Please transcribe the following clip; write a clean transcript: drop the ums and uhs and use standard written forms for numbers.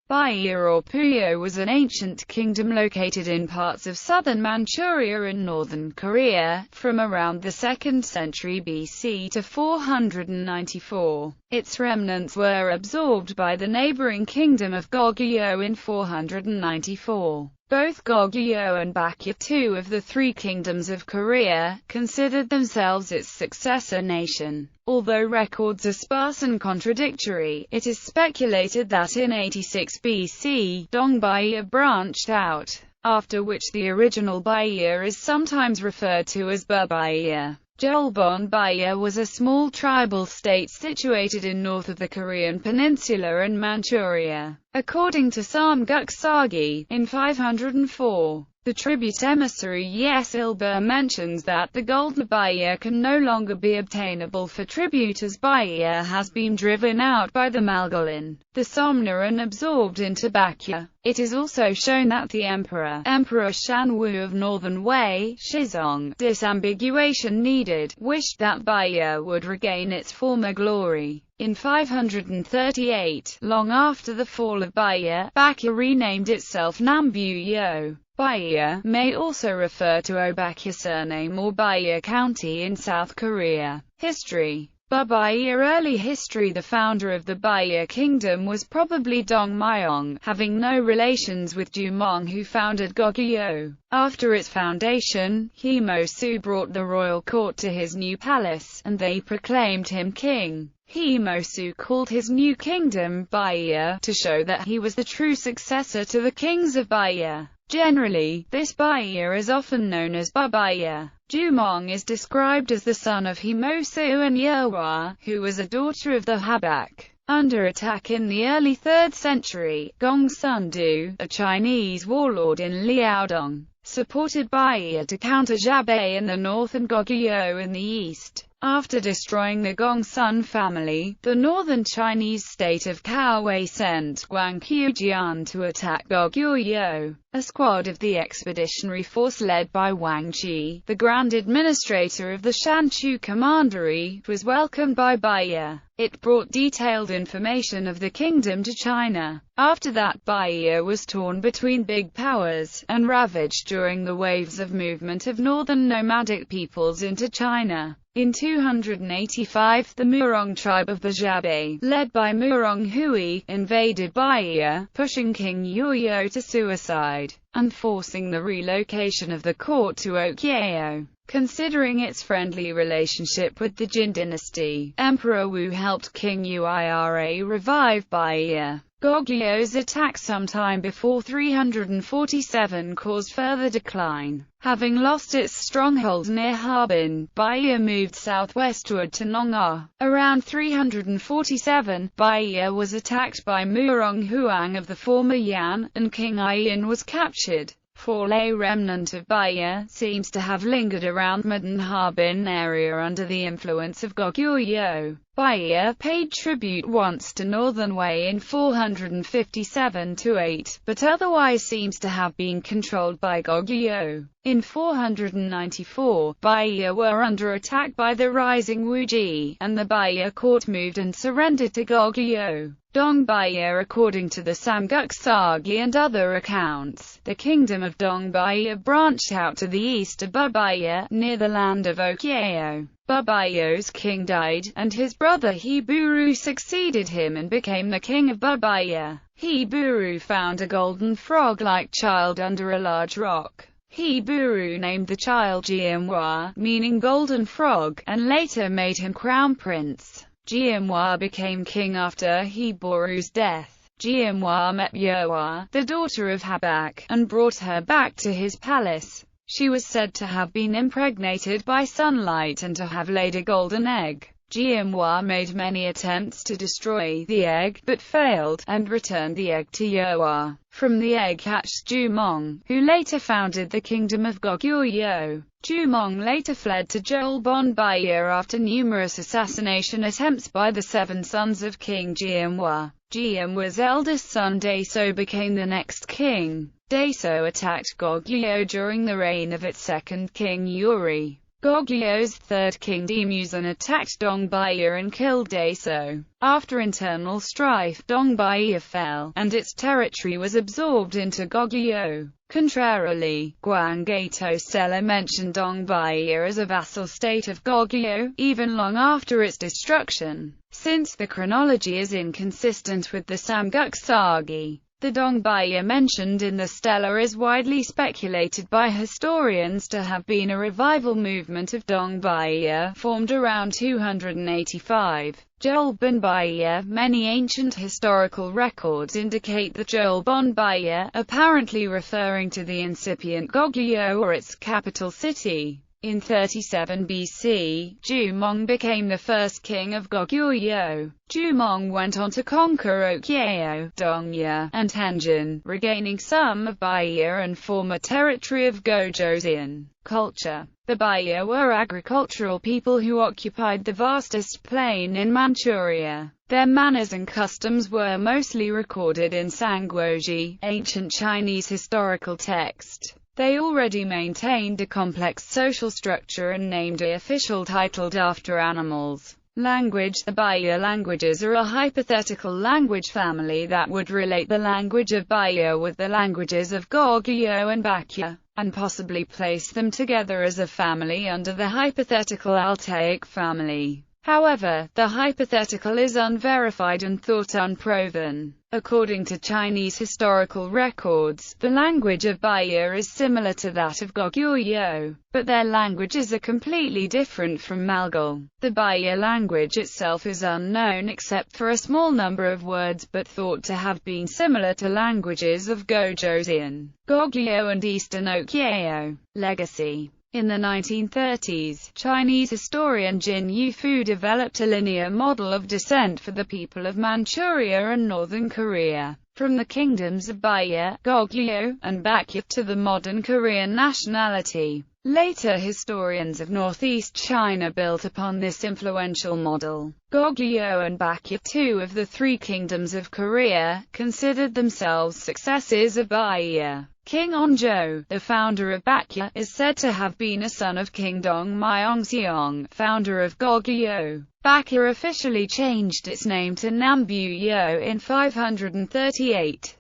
Buyeo or Puyō was an ancient kingdom located in parts of southern Manchuria in northern Korea, from around the 2nd century BC to 494. Its remnants were absorbed by the neighboring kingdom of Goguryeo in 494. Both Goguryeo and Buyeo, two of the three kingdoms of Korea, considered themselves its successor nation. Although records are sparse and contradictory, it is speculated that in 86 BC, Buyeo branched out, after which the original Buyeo is sometimes referred to as Buyeo. Buyeo was a small tribal state situated in north of the Korean peninsula and Manchuria. According to Samguk Sagi, in 504, the tribute emissary Yesilba mentions that the golden Buyeo can no longer be obtainable for tribute as Buyeo has been driven out by the Malgalin, the Somna, and absorbed into Buyeo. It is also shown that the Emperor Shanwu of Northern Wei, Shizong, disambiguation needed, wished that Buyeo would regain its former glory. In 538, long after the fall of Buyeo, renamed itself Nambuyo. Buyeo may also refer to Obakya surname or Buyeo County in South Korea. History. Buyeo. Early history. The founder of the Buyeo kingdom was probably Dong Myong, having no relations with Jumong who founded Goguryeo. After its foundation, Hyemosu brought the royal court to his new palace, and they proclaimed him king. Hyemosu called his new kingdom Buyeo, to show that he was the true successor to the kings of Buyeo. Generally, this Buyeo is often known as Buyeo. Jumong is described as the son of Hyemosu and Yewa, who was a daughter of the Habak. Under attack in the early 3rd century, Gongsun-du, a Chinese warlord in Liaodong, supported Buyeo to counter Jabei in the north and Goguryeo in the east. After destroying the Gongsun family, the northern Chinese state of Kaowei sent Wang Qiujian to attack Goguryeo. A squad of the expeditionary force led by Wang Qi, the Grand Administrator of the Shanchu Commandery, was welcomed by Buyeo. It brought detailed information of the kingdom to China. After that, Buyeo was torn between big powers, and ravaged during the waves of movement of northern nomadic peoples into China. In 285, the Murong tribe of the Jabei, led by Murong Hui, invaded Buyeo, pushing King Yoyo to suicide, and forcing the relocation of the court to Okyeo. Considering its friendly relationship with the Jin dynasty, Emperor Wu helped King Uira revive Buyeo. Goguryeo attack sometime before 347 caused further decline. Having lost its stronghold near Harbin, Buyeo moved southwestward to Nong'ar. Around 347, Buyeo was attacked by Murong Huang of the former Yan, and King Ian was captured. A remnant of Buyeo seems to have lingered around modern Harbin area under the influence of Goguryeo. Buyeo paid tribute once to Northern Wei in 457–8, but otherwise seems to have been controlled by Goguryeo. In 494, Buyeo were under attack by the rising Wuji, and the Buyeo court moved and surrendered to Goguryeo. Buyeo. According to the Samguk Sagi and other accounts, the kingdom of Buyeo branched out to the east of Buyeo, near the land of Okyeo. Buyeo's king died, and his brother Heburu succeeded him and became the king of Buyeo. Heburu found a golden frog-like child under a large rock. Heburu named the child Jianhua, meaning golden frog, and later made him crown prince. Jianhua became king after Heburu's death. Jianhua met Yewa, the daughter of Habak, and brought her back to his palace. She was said to have been impregnated by sunlight and to have laid a golden egg. Jianhua made many attempts to destroy the egg, but failed, and returned the egg to Yewa. From the egg hatched Jumong, who later founded the kingdom of Goguryeo. Jumong later fled to Buyeo after numerous assassination attempts by the 7 sons of King Jianhua. Jianhua's eldest son Daeso became the next king. Daeso attacked Goguryeo during the reign of its second king Yuri. Goguryeo third king Demuzan attacked Buyeo and killed Daso. After internal strife, Buyeo fell, and its territory was absorbed into Goguryeo. Contrarily, Gwanggaeto Sella mentioned Buyeo as a vassal state of Goguryeo, even long after its destruction. Since the chronology is inconsistent with the Samguk Sagi, the Buyeo mentioned in the stela is widely speculated by historians to have been a revival movement of Buyeo, formed around 285. Jolbon Buyeo. Many ancient historical records indicate the Jolbon Buyeo, apparently referring to the incipient Goguryeo or its capital city. In 37 BC, Jumong became the first king of Goguryeo. Jumong went on to conquer Okyeo, Dongya, and Hanja, regaining some of Buyeo and former territory of Gojoseon. Culture. The Buyeo were agricultural people who occupied the vastest plain in Manchuria. Their manners and customs were mostly recorded in Sangguoji, ancient Chinese historical text. They already maintained a complex social structure and named a official titled after animals. Language. The Buyeo languages are a hypothetical language family that would relate the language of Buyeo with the languages of Goguryeo and Baekje, and possibly place them together as a family under the hypothetical Altaic family. However, the hypothetical is unverified and thought unproven. According to Chinese historical records, the language of Buyeo is similar to that of Goguryeo, but their languages are completely different from Malgal. The Buyeo language itself is unknown except for a small number of words but thought to have been similar to languages of Gojoseon, Goguryeo and Eastern Okyeo. Legacy. In the 1930s, Chinese historian Jin Yufu developed a linear model of descent for the people of Manchuria and northern Korea, from the kingdoms of Buyeo, Goguryeo, and Baekje to the modern Korean nationality. Later historians of northeast China built upon this influential model. Goguryeo and Baekje, two of the three kingdoms of Korea, considered themselves successors of Buyeo. King Hanja, the founder of Baekje, is said to have been a son of King Dong Myeongseong, founder of Goguryeo. Baekje officially changed its name to Nam Buyeo in 538.